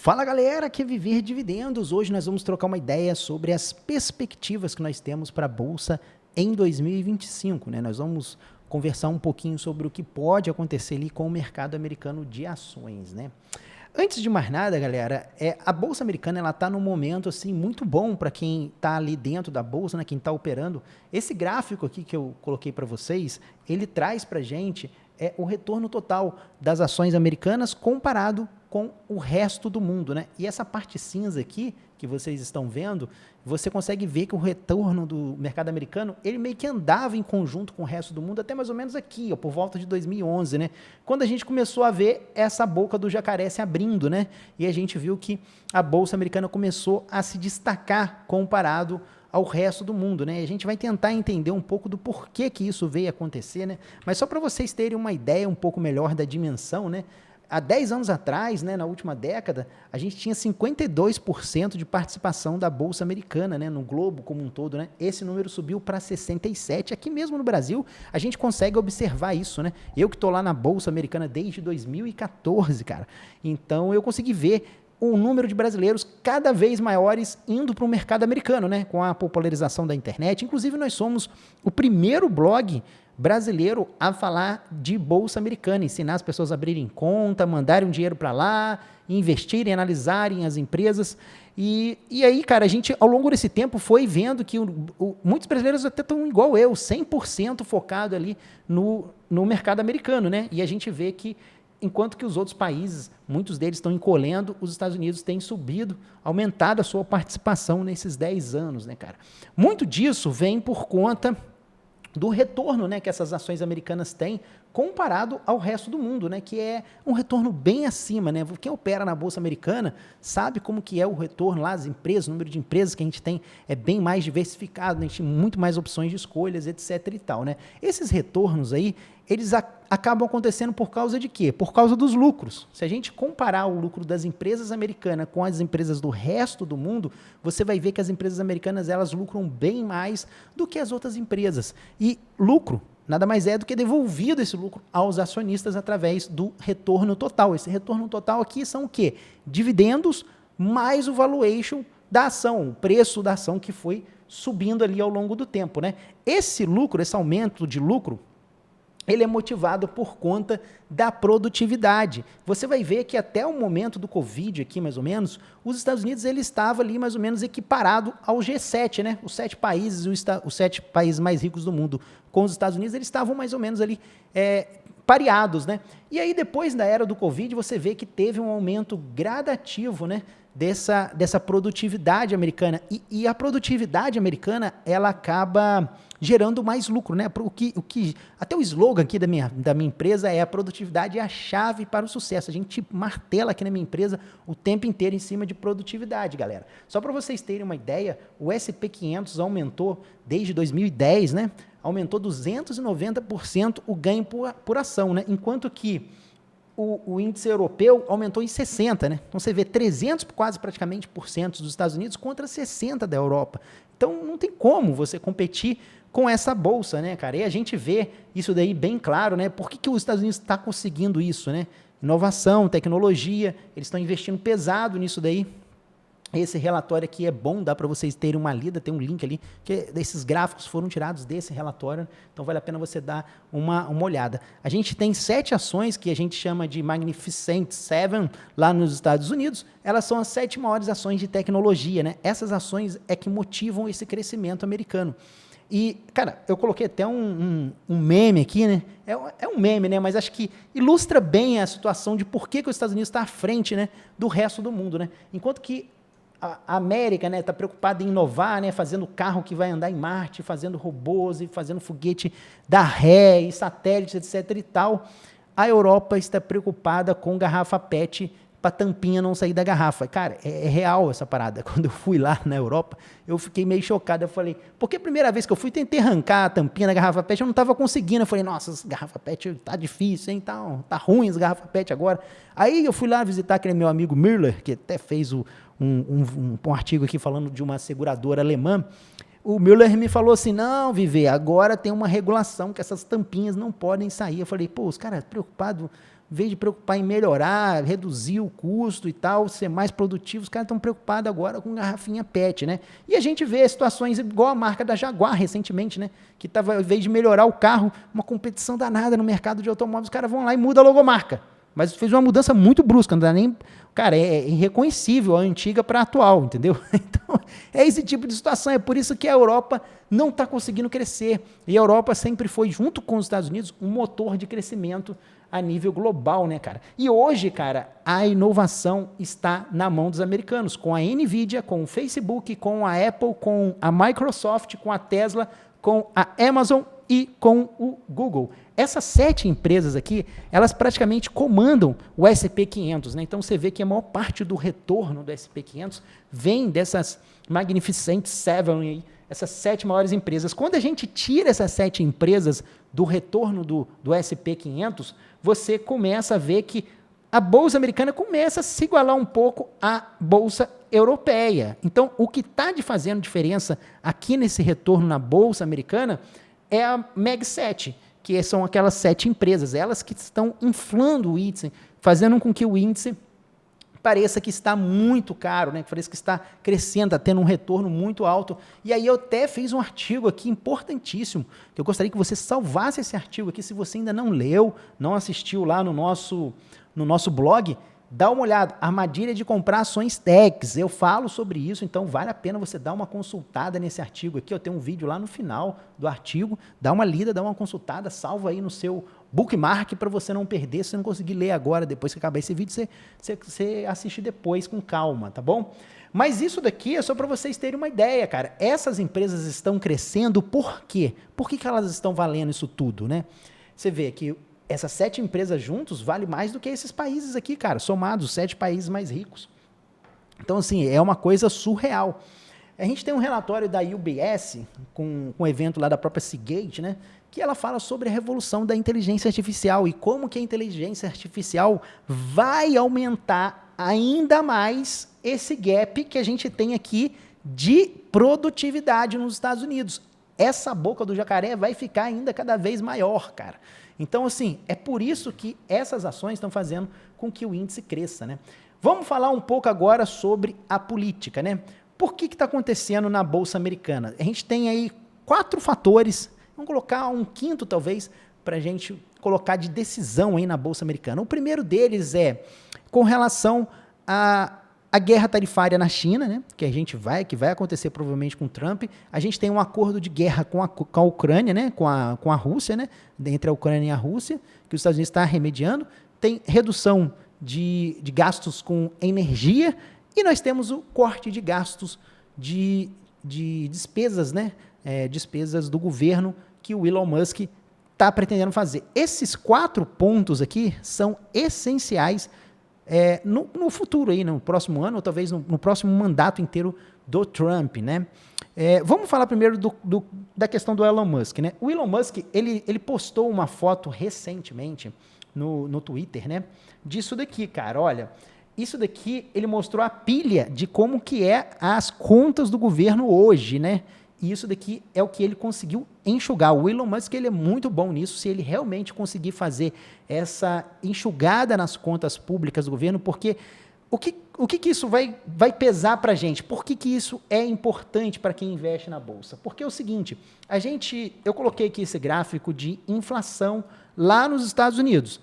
Fala galera, que é Viver Dividendos. Hoje nós vamos trocar uma ideia sobre as perspectivas que nós temos para a Bolsa em 2025, né? Nós vamos conversar um pouquinho sobre o que pode acontecer ali com o mercado americano de ações, né? Antes de mais nada, galera, a Bolsa Americana ela está num momento assim, muito bom para quem está ali dentro da Bolsa, né, quem está operando. Esse gráfico aqui que eu coloquei para vocês, ele traz para a gente o retorno total das ações americanas comparado com o resto do mundo, né? E essa parte cinza aqui, que vocês estão vendo, você consegue ver que o retorno do mercado americano, ele meio que andava em conjunto com o resto do mundo até mais ou menos aqui, ó, por volta de 2011, né? Quando a gente começou a ver essa boca do jacaré se abrindo, né? E a gente viu que a Bolsa Americana começou a se destacar comparado ao resto do mundo, né? A gente vai tentar entender um pouco do porquê que isso veio acontecer, né? Mas só para vocês terem uma ideia um pouco melhor da dimensão, né? Há 10 anos atrás, né, na última década, a gente tinha 52% de participação da Bolsa Americana, né, no globo como um todo, né? Esse número subiu para 67%. Aqui mesmo no Brasil, a gente consegue observar isso, né? Eu que estou lá na Bolsa Americana desde 2014, cara. Então, eu consegui ver o número de brasileiros cada vez maiores indo para o mercado americano, né? Com a popularização da internet. Inclusive, nós somos o primeiro blog brasileiro a falar de Bolsa Americana, ensinar as pessoas a abrirem conta, mandarem um dinheiro para lá, investirem, analisarem as empresas. E aí, cara, a gente, ao longo desse tempo, foi vendo que muitos brasileiros até estão igual eu, 100% focado ali no mercado americano, né? E a gente vê que enquanto que os outros países, muitos deles estão encolhendo, os Estados Unidos têm subido, aumentado a sua participação nesses 10 anos, né, cara? Muito disso vem por conta do retorno, né, que essas ações americanas têm comparado ao resto do mundo, né, que é um retorno bem acima, né? Quem opera na Bolsa Americana sabe como que é o retorno lá, as empresas, o número de empresas que a gente tem é bem mais diversificado, né? A gente tem muito mais opções de escolhas, etc e tal, né? Esses retornos aí, eles acabam acontecendo por causa de quê? Por causa dos lucros. Se a gente comparar o lucro das empresas americanas com as empresas do resto do mundo, você vai ver que as empresas americanas, elas lucram bem mais do que as outras empresas. E lucro nada mais é do que devolvido esse lucro aos acionistas através do retorno total. Esse retorno total aqui são o quê? Dividendos mais o valuation da ação, o preço da ação que foi subindo ali ao longo do tempo, né? Esse lucro, esse aumento de lucro, ele é motivado por conta da produtividade. Você vai ver que até o momento do Covid aqui, mais ou menos, os Estados Unidos ele estava ali mais ou menos equiparado ao G7, né? Os 7 países, os 7 países mais ricos do mundo com os Estados Unidos, eles estavam mais ou menos ali pareados, né? E aí depois da era do Covid, você vê que teve um aumento gradativo, né? Dessa produtividade americana. E a produtividade americana, ela acaba gerando mais lucro, né? Até o slogan aqui da minha empresa é: a produtividade é a chave para o sucesso. A gente martela aqui na minha empresa o tempo inteiro em cima de produtividade, galera. Só para vocês terem uma ideia, o S&P 500 aumentou desde 2010, né? Aumentou 290% o ganho por ação, né? Enquanto que o índice europeu aumentou em 60%, né? Então você vê 300 quase praticamente por cento dos Estados Unidos contra 60% da Europa. Então não tem como você competir com essa bolsa, né, cara? E a gente vê isso daí bem claro, né? Por que os Estados Unidos está conseguindo isso, né? Inovação, tecnologia, eles estão investindo pesado nisso daí. Esse relatório aqui é bom, dá para vocês terem uma lida, tem um link ali, que esses gráficos foram tirados desse relatório, então vale a pena você dar uma olhada. A gente tem 7 ações que a gente chama de Magnificent Seven lá nos Estados Unidos, elas são as 7 maiores ações de tecnologia, né? Essas ações é que motivam esse crescimento americano. E, cara, eu coloquei até um meme aqui, né? É um meme, né? Mas acho que ilustra bem a situação de por que os Estados Unidos está à frente, né, do resto do mundo, né? Enquanto que a América, né, está preocupada em inovar, né, fazendo carro que vai andar em Marte, fazendo robôs e fazendo foguete da ré e satélites, etc. e tal. A Europa está preocupada com garrafa PET para a tampinha não sair da garrafa. Cara, é real essa parada. Quando eu fui lá na Europa, eu fiquei meio chocado. Eu falei, porque a primeira vez que eu fui, tentei arrancar a tampinha da garrafa PET, eu não estava conseguindo. Eu falei, nossa, essa garrafa PET tá difícil, hein? Tá ruim as garrafas PET agora. Aí eu fui lá visitar aquele meu amigo Miller, que até fez um artigo aqui falando de uma seguradora alemã. O Müller me falou assim, não, Viver, agora tem uma regulação que essas tampinhas não podem sair. Eu falei, pô, os caras preocupados Em vez de preocupar em melhorar, reduzir o custo e tal, ser mais produtivo, os caras estão preocupados agora com garrafinha PET, né? E a gente vê situações igual a marca da Jaguar recentemente, né? Que estava, em vez de melhorar o carro, uma competição danada no mercado de automóveis, os caras vão lá e mudam a logomarca. Mas fez uma mudança muito brusca, não dá nem... Cara, é irreconhecível a antiga para a atual, entendeu? Então, é esse tipo de situação. É por isso que a Europa não está conseguindo crescer. E a Europa sempre foi, junto com os Estados Unidos, um motor de crescimento a nível global, né, cara? E hoje, cara, a inovação está na mão dos americanos, com a NVIDIA, com o Facebook, com a Apple, com a Microsoft, com a Tesla, com a Amazon e com o Google. Essas 7 empresas aqui, elas praticamente comandam o S&P 500, né? Então você vê que a maior parte do retorno do S&P 500 vem dessas Magnificent Seven aí, essas 7 maiores empresas. Quando a gente tira essas 7 empresas do retorno do S&P 500, você começa a ver que a Bolsa Americana começa a se igualar um pouco à Bolsa Europeia. Então, o que está fazendo diferença aqui nesse retorno na Bolsa Americana é a Mag 7, que são aquelas 7 empresas, elas que estão inflando o índice, fazendo com que o índice pareça que está muito caro, né? Que pareça que está crescendo, está tendo um retorno muito alto. E aí eu até fiz um artigo aqui importantíssimo, que eu gostaria que você salvasse esse artigo aqui, se você ainda não leu, não assistiu lá no nosso blog, dá uma olhada, armadilha de comprar ações techs, eu falo sobre isso, então vale a pena você dar uma consultada nesse artigo aqui, eu tenho um vídeo lá no final do artigo, dá uma lida, dá uma consultada, salva aí no seu bookmark para você não perder, se você não conseguir ler agora, depois que acabar esse vídeo, você assiste depois com calma, tá bom? Mas isso daqui é só para vocês terem uma ideia, cara, essas empresas estão crescendo por quê? Por que elas estão valendo isso tudo, né? Você vê que essas 7 empresas juntos vale mais do que esses países aqui, cara, somados, os 7 países mais ricos. Então, assim, é uma coisa surreal. A gente tem um relatório da UBS, com um evento lá da própria Seagate, né, que ela fala sobre a revolução da inteligência artificial e como que a inteligência artificial vai aumentar ainda mais esse gap que a gente tem aqui de produtividade nos Estados Unidos. Essa boca do jacaré vai ficar ainda cada vez maior, cara. Então, assim, é por isso que essas ações estão fazendo com que o índice cresça, né? Vamos falar um pouco agora sobre a política, né? Por que está acontecendo na Bolsa Americana? A gente tem aí 4 fatores, vamos colocar um quinto talvez, para a gente colocar de decisão aí na Bolsa Americana. O primeiro deles é com relação a guerra tarifária na China, né, que vai acontecer provavelmente com o Trump. A gente tem um acordo de guerra com a Ucrânia, né, com a Rússia, né, entre a Ucrânia e a Rússia, que os Estados Unidos está remediando. Tem redução de gastos com energia e nós temos o corte de gastos de despesas, né, despesas do governo que o Elon Musk está pretendendo fazer. Esses 4 pontos aqui são essenciais no futuro, aí, no próximo ano, ou talvez no próximo mandato inteiro do Trump, né? Vamos falar primeiro da questão do Elon Musk, né? O Elon Musk, ele postou uma foto recentemente no Twitter, né? Disso daqui, cara, olha, isso daqui ele mostrou a pilha de como que é as contas do governo hoje, né? E isso daqui é o que ele conseguiu enxugar. O Elon Musk, ele é muito bom nisso, se ele realmente conseguir fazer essa enxugada nas contas públicas do governo, porque o que isso vai pesar para a gente? Por que isso é importante para quem investe na Bolsa? Porque é o seguinte, eu coloquei aqui esse gráfico de inflação lá nos Estados Unidos.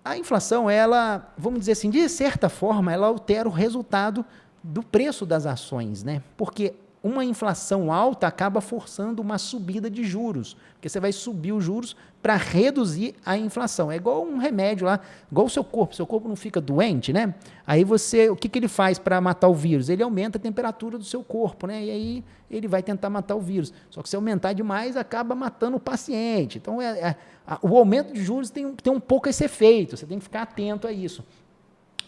A inflação, ela, vamos dizer assim, de certa forma, ela altera o resultado do preço das ações, né? Porque uma inflação alta acaba forçando uma subida de juros, porque você vai subir os juros para reduzir a inflação. É igual um remédio lá, igual o seu corpo não fica doente, né? Aí o que ele faz para matar o vírus? Ele aumenta a temperatura do seu corpo, né? E aí ele vai tentar matar o vírus. Só que se aumentar demais, acaba matando o paciente. Então, o aumento de juros tem um pouco esse efeito, você tem que ficar atento a isso.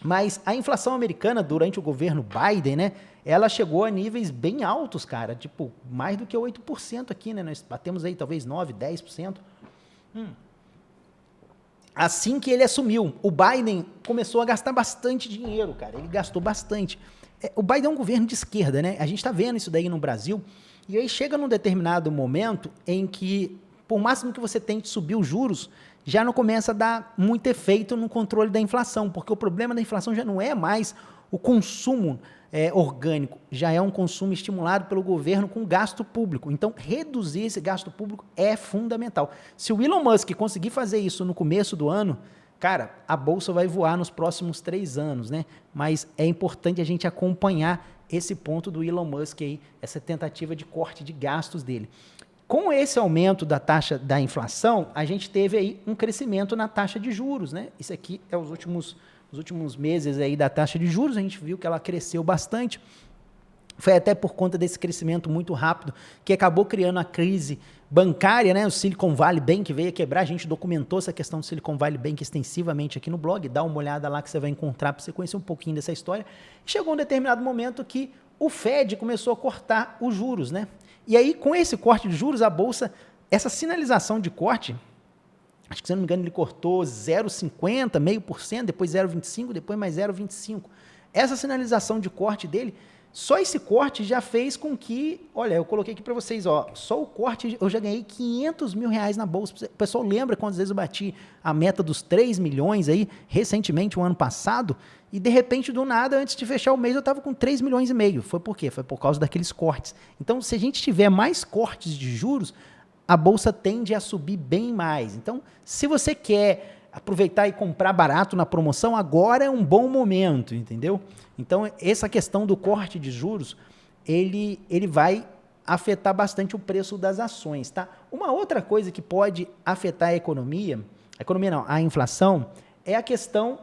Mas a inflação americana, durante o governo Biden, né, ela chegou a níveis bem altos, cara, tipo, mais do que 8% aqui, né, nós batemos aí talvez 9%, 10%. Assim que ele assumiu, o Biden começou a gastar bastante dinheiro, cara, ele gastou bastante. O Biden é um governo de esquerda, né, a gente está vendo isso daí no Brasil, e aí chega num determinado momento em que, por máximo que você tente subir os juros, já não começa a dar muito efeito no controle da inflação, porque o problema da inflação já não é mais o consumo orgânico, já é um consumo estimulado pelo governo com gasto público. Então, reduzir esse gasto público é fundamental. Se o Elon Musk conseguir fazer isso no começo do ano, cara, a bolsa vai voar nos próximos 3 anos, né? Mas é importante a gente acompanhar esse ponto do Elon Musk aí, essa tentativa de corte de gastos dele. Com esse aumento da taxa da inflação, a gente teve aí um crescimento na taxa de juros, né? Isso aqui é os últimos meses aí da taxa de juros, a gente viu que ela cresceu bastante. Foi até por conta desse crescimento muito rápido que acabou criando a crise bancária, né? O Silicon Valley Bank veio a quebrar, a gente documentou essa questão do Silicon Valley Bank extensivamente aqui no blog, dá uma olhada lá que você vai encontrar para você conhecer um pouquinho dessa história. Chegou um determinado momento que o Fed começou a cortar os juros, né? E aí, com esse corte de juros, a Bolsa, essa sinalização de corte, acho que, se não me engano, ele cortou 0,50%, 0,5%, depois 0,25%, depois mais 0,25%. Essa sinalização de corte dele, só esse corte já fez com que, olha, eu coloquei aqui para vocês, ó, só o corte eu já ganhei 500 mil reais na Bolsa. O pessoal lembra quantas vezes eu bati a meta dos 3 milhões aí, recentemente, o ano passado, e de repente, do nada, antes de fechar o mês, eu estava com 3 milhões e meio. Foi por quê? Foi por causa daqueles cortes. Então, se a gente tiver mais cortes de juros, a Bolsa tende a subir bem mais. Então, se você quer aproveitar e comprar barato na promoção, agora é um bom momento, entendeu? Então, essa questão do corte de juros, ele vai afetar bastante o preço das ações, tá? Uma outra coisa que pode afetar a economia não, a inflação, é a questão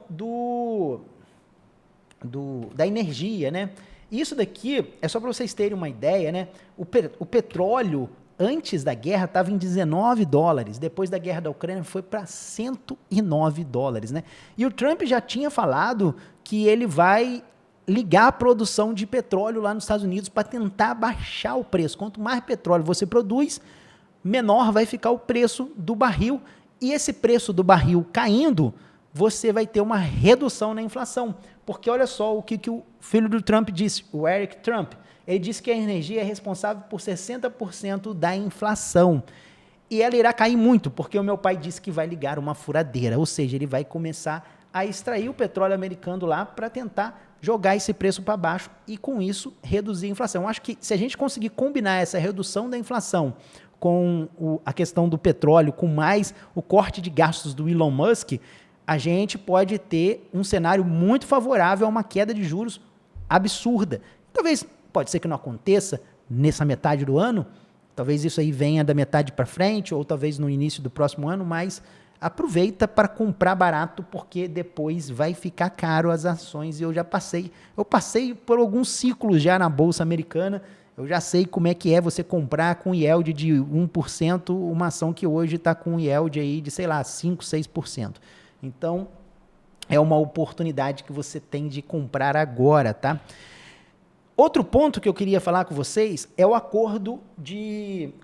da energia, né? Isso daqui é só para vocês terem uma ideia, né? O petróleo, antes da guerra, estava em $19. Depois da guerra da Ucrânia, foi para $109, né? E o Trump já tinha falado que ele vai ligar a produção de petróleo lá nos Estados Unidos para tentar baixar o preço. Quanto mais petróleo você produz, menor vai ficar o preço do barril. E esse preço do barril caindo, você vai ter uma redução na inflação. Porque olha só o que o filho do Trump disse, o Eric Trump. Ele disse que a energia é responsável por 60% da inflação. E ela irá cair muito, porque o meu pai disse que vai ligar uma furadeira, ou seja, ele vai começar a extrair o petróleo americano lá para tentar jogar esse preço para baixo e, com isso, reduzir a inflação. Eu acho que se a gente conseguir combinar essa redução da inflação com a questão do petróleo, com mais o corte de gastos do Elon Musk, a gente pode ter um cenário muito favorável a uma queda de juros absurda. Talvez, pode ser que não aconteça nessa metade do ano, talvez isso aí venha da metade para frente, ou talvez no início do próximo ano, mas aproveita para comprar barato, porque depois vai ficar caro as ações. E eu passei por alguns ciclos já na Bolsa Americana, eu já sei como é que é você comprar com yield de 1% uma ação que hoje está com yield aí de, sei lá, 5%, 6%. Então, é uma oportunidade que você tem de comprar agora, tá? Outro ponto que eu queria falar com vocês é o acordo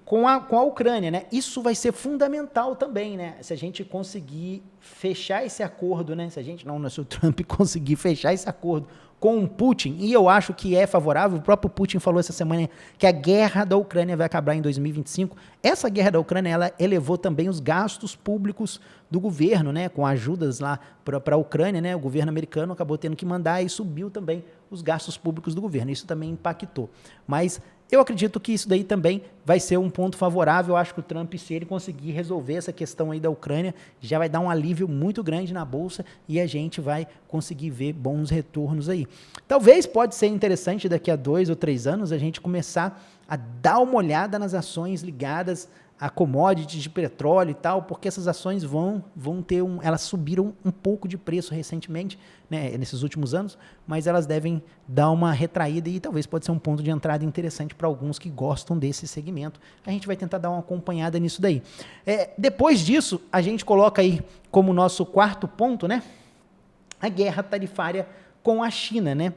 com a Ucrânia, né? Isso vai ser fundamental também, né? Se a gente conseguir fechar esse acordo, né? Se o Trump conseguir fechar esse acordo com o Putin, e eu acho que é favorável, o próprio Putin falou essa semana que a guerra da Ucrânia vai acabar em 2025. Essa guerra da Ucrânia, ela elevou também os gastos públicos do governo, né? Com ajudas lá para a Ucrânia, né? O governo americano acabou tendo que mandar e subiu também os gastos públicos do governo. Isso também impactou. Mas eu acredito que isso daí também vai ser um ponto favorável. Eu acho que o Trump, se ele conseguir resolver essa questão aí da Ucrânia, já vai dar um alívio muito grande na Bolsa e a gente vai conseguir ver bons retornos aí. Talvez pode ser interessante daqui a 2 ou 3 anos a gente começar a dar uma olhada nas ações ligadas a commodities de petróleo e tal, porque essas ações vão ter elas subiram um pouco de preço recentemente, né, nesses últimos anos, mas elas devem dar uma retraída e talvez pode ser um ponto de entrada interessante para alguns que gostam desse segmento. A gente vai tentar dar uma acompanhada nisso daí. Depois disso, a gente coloca aí como nosso quarto ponto, né, a guerra tarifária com a China, né?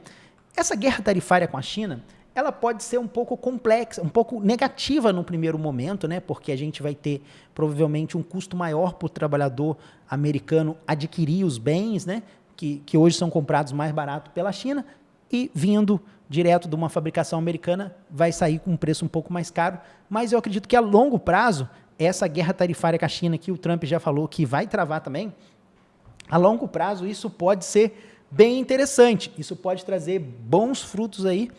Essa guerra tarifária com a China, ela pode ser um pouco complexa, um pouco negativa no primeiro momento, né? Porque a gente vai ter provavelmente um custo maior para o trabalhador americano adquirir os bens, né? Que hoje são comprados mais barato pela China e vindo direto de uma fabricação americana vai sair com um preço um pouco mais caro, mas eu acredito que a longo prazo essa guerra tarifária com a China, que o Trump já falou que vai travar também, a longo prazo isso pode ser bem interessante. Isso pode trazer bons frutos aí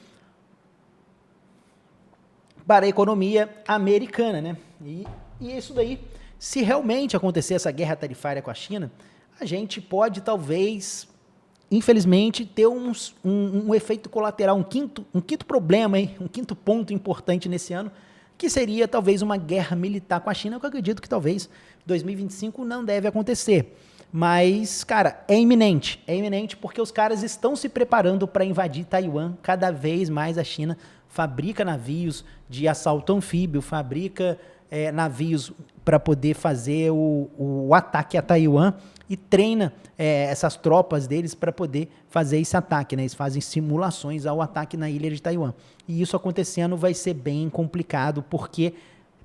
para a economia americana, né? E isso daí, se realmente acontecer essa guerra tarifária com a China, a gente pode talvez, infelizmente, ter um efeito colateral, um quinto problema, hein? Um quinto ponto importante nesse ano, que seria talvez uma guerra militar com a China, que eu acredito que talvez 2025 não deve acontecer. Mas, cara, é iminente porque os caras estão se preparando para invadir Taiwan. Cada vez mais a China fabrica navios de assalto anfíbio, fabrica navios para poder fazer o ataque a Taiwan e treina essas tropas deles para poder fazer esse ataque, né? Eles fazem simulações ao ataque na ilha de Taiwan. E isso acontecendo vai ser bem complicado, porque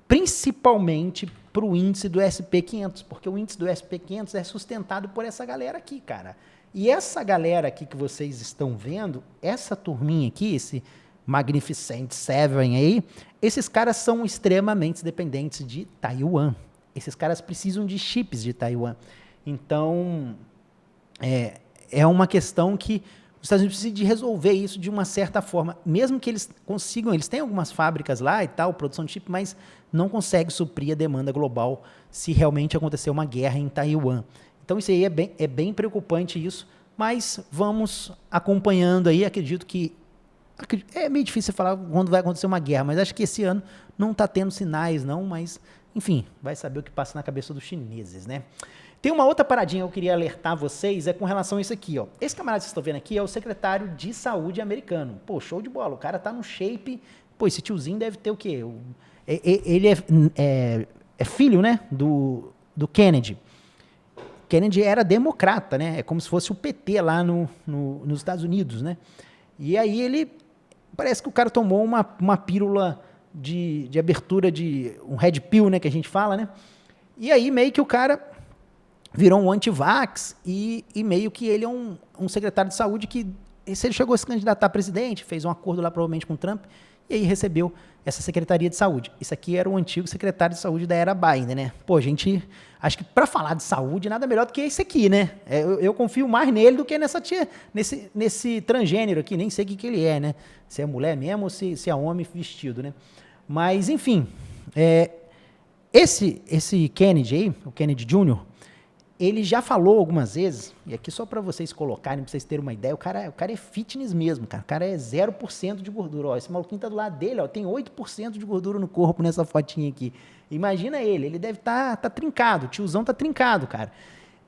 principalmente para o índice do SP500, porque o índice do SP500 é sustentado por essa galera aqui, cara. E essa galera aqui que vocês estão vendo, essa turminha aqui, esse Magnificent Seven aí, esses caras são extremamente dependentes de Taiwan. Esses caras precisam de chips de Taiwan. Então, é uma questão que os Estados Unidos precisam de resolver isso de uma certa forma. Mesmo que eles consigam, eles têm algumas fábricas lá e tal, produção de chip, mas não consegue suprir a demanda global se realmente acontecer uma guerra em Taiwan. Então, isso aí é bem preocupante isso, mas vamos acompanhando aí. Acredito que é meio difícil falar quando vai acontecer uma guerra, mas acho que esse ano não está tendo sinais, não, mas, enfim, vai saber o que passa na cabeça dos chineses, né? Tem uma outra paradinha que eu queria alertar vocês, é com relação a isso aqui, ó. Esse camarada que vocês estão vendo aqui é o secretário de saúde americano. Pô, show de bola, o cara tá no shape. Pô, esse tiozinho deve ter o quê? Ele é filho, né, do Kennedy. Kennedy era democrata, né? É como se fosse o PT lá nos Estados Unidos, né? E aí parece que o cara tomou uma pílula de abertura um red pill, né, que a gente fala, né? E aí meio que o cara virou um anti-vax e meio que ele é um secretário de saúde que, se ele chegou a se candidatar a presidente, fez um acordo lá provavelmente com o Trump, e aí recebeu essa Secretaria de Saúde. Isso aqui era o antigo secretário de saúde da era Biden, né? Pô, gente, acho que para falar de saúde, nada melhor do que esse aqui, né? Eu confio mais nele do que nesse transgênero aqui, nem sei o que ele é, né? Se é mulher mesmo ou se é homem vestido, né? Mas, enfim, esse Kennedy aí, o Kennedy Jr., ele já falou algumas vezes, e aqui só para vocês colocarem, para vocês terem uma ideia, o cara é fitness mesmo, cara. O cara é 0% de gordura. Ó, esse maluquinho tá do lado dele, ó, tem 8% de gordura no corpo nessa fotinha aqui. Imagina ele deve tá trincado, o tiozão tá trincado, cara.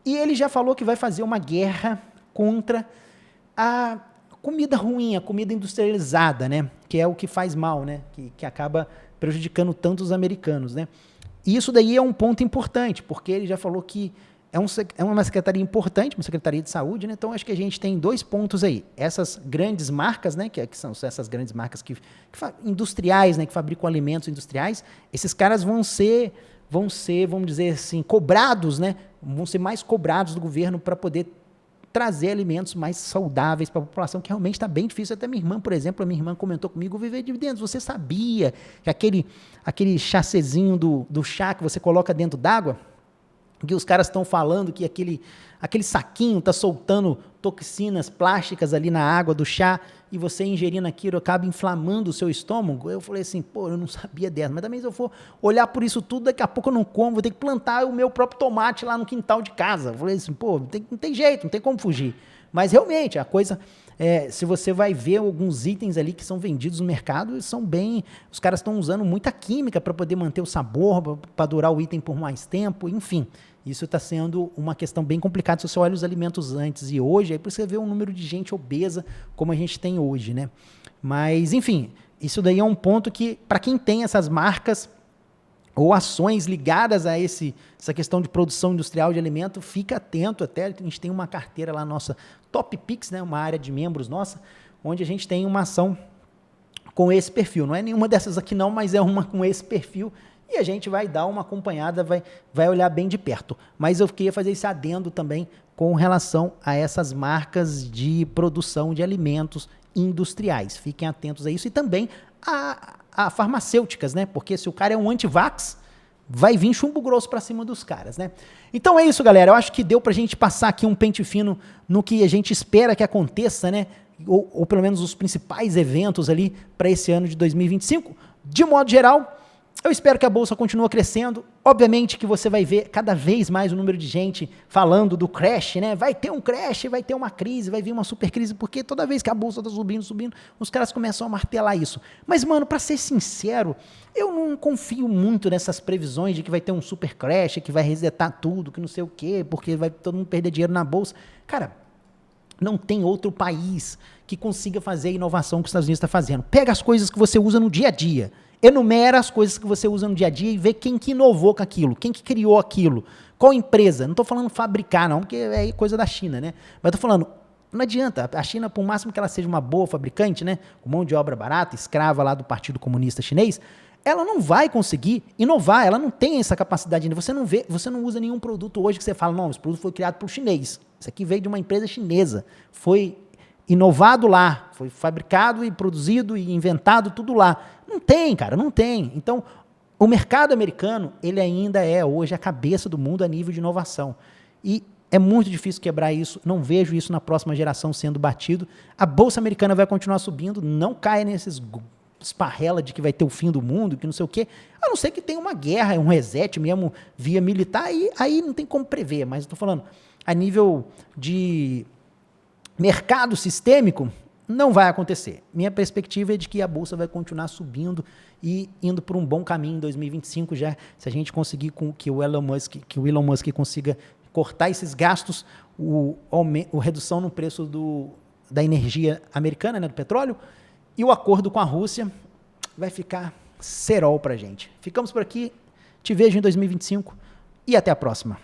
E ele já falou que vai fazer uma guerra contra a comida ruim, a comida industrializada, né? Que é o que faz mal, né? Que acaba prejudicando tanto os americanos, né? E isso daí é um ponto importante, porque ele já falou que é uma secretaria importante, uma secretaria de saúde, né? Então acho que a gente tem dois pontos aí. Essas grandes marcas, né? Que são essas grandes marcas industriais, né? Que fabricam alimentos industriais. Esses caras vão ser, vamos dizer assim, cobrados, né? Vão ser mais cobrados do governo para poder trazer alimentos mais saudáveis para a população, que realmente está bem difícil. Até minha irmã, por exemplo, comentou comigo, viver dividendos. Você sabia que aquele chacezinho do chá que você coloca dentro d'água, que os caras estão falando que aquele saquinho está soltando toxinas plásticas ali na água do chá e você ingerindo aquilo acaba inflamando o seu estômago? Eu falei assim, pô, eu não sabia dessa, mas também se eu for olhar por isso tudo, daqui a pouco eu não como, vou ter que plantar o meu próprio tomate lá no quintal de casa. Eu falei assim, pô, não tem jeito, não tem como fugir. Mas realmente, a coisa, se você vai ver alguns itens ali que são vendidos no mercado, são bem, os caras estão usando muita química para poder manter o sabor, para durar o item por mais tempo, enfim. Isso está sendo uma questão bem complicada se você olha os alimentos antes e hoje, aí você vê um número de gente obesa como a gente tem hoje, né? Mas, enfim, isso daí é um ponto que, para quem tem essas marcas ou ações ligadas a essa questão de produção industrial de alimento, fica atento. Até a gente tem uma carteira lá nossa, Top Picks, né? Uma área de membros nossa, onde a gente tem uma ação com esse perfil. Não é nenhuma dessas aqui não, mas é uma com esse perfil. E a gente vai dar uma acompanhada, vai olhar bem de perto. Mas eu queria fazer esse adendo também com relação a essas marcas de produção de alimentos industriais. Fiquem atentos a isso. E também a farmacêuticas, né? Porque se o cara é um anti-vax, vai vir chumbo grosso para cima dos caras, né? Então é isso, galera. Eu acho que deu pra gente passar aqui um pente fino no que a gente espera que aconteça, né? Ou pelo menos os principais eventos ali para esse ano de 2025. De modo geral, eu espero que a Bolsa continue crescendo. Obviamente que você vai ver cada vez mais o número de gente falando do crash, né? Vai ter um crash, vai ter uma crise, vai vir uma super crise, porque toda vez que a Bolsa tá subindo, os caras começam a martelar isso. Mas, mano, para ser sincero, eu não confio muito nessas previsões de que vai ter um super crash, que vai resetar tudo, que não sei o quê, porque vai todo mundo perder dinheiro na Bolsa. Cara, não tem outro país que consiga fazer a inovação que os Estados Unidos está fazendo. Pega as coisas que você usa no dia a dia, enumera as coisas que você usa no dia a dia e vê quem que inovou com aquilo, quem que criou aquilo, qual empresa. Não estou falando fabricar, não, porque é coisa da China, né? Mas estou falando, não adianta. A China, por máximo que ela seja uma boa fabricante, né, com mão de obra barata, escrava lá do Partido Comunista Chinês, ela não vai conseguir inovar, ela não tem essa capacidade ainda. Você não vê, você não usa nenhum produto hoje que você fala, não, esse produto foi criado por chinês. Isso aqui veio de uma empresa chinesa, foi inovado lá, foi fabricado e produzido e inventado tudo lá. Não tem, cara, não tem. Então, o mercado americano, ele ainda é hoje a cabeça do mundo a nível de inovação. E é muito difícil quebrar isso, não vejo isso na próxima geração sendo batido. A Bolsa Americana vai continuar subindo, não caia nesses esparrela de que vai ter o fim do mundo, que não sei o quê, a não ser que tenha uma guerra, um reset mesmo via militar, e aí não tem como prever, mas estou falando, a nível de mercado sistêmico, não vai acontecer. Minha perspectiva é de que a Bolsa vai continuar subindo e indo por um bom caminho em 2025, já se a gente conseguir que o Elon Musk consiga cortar esses gastos, a redução no preço da energia americana, né, do petróleo, e o acordo com a Rússia vai ficar cerol para a gente. Ficamos por aqui, te vejo em 2025 e até a próxima.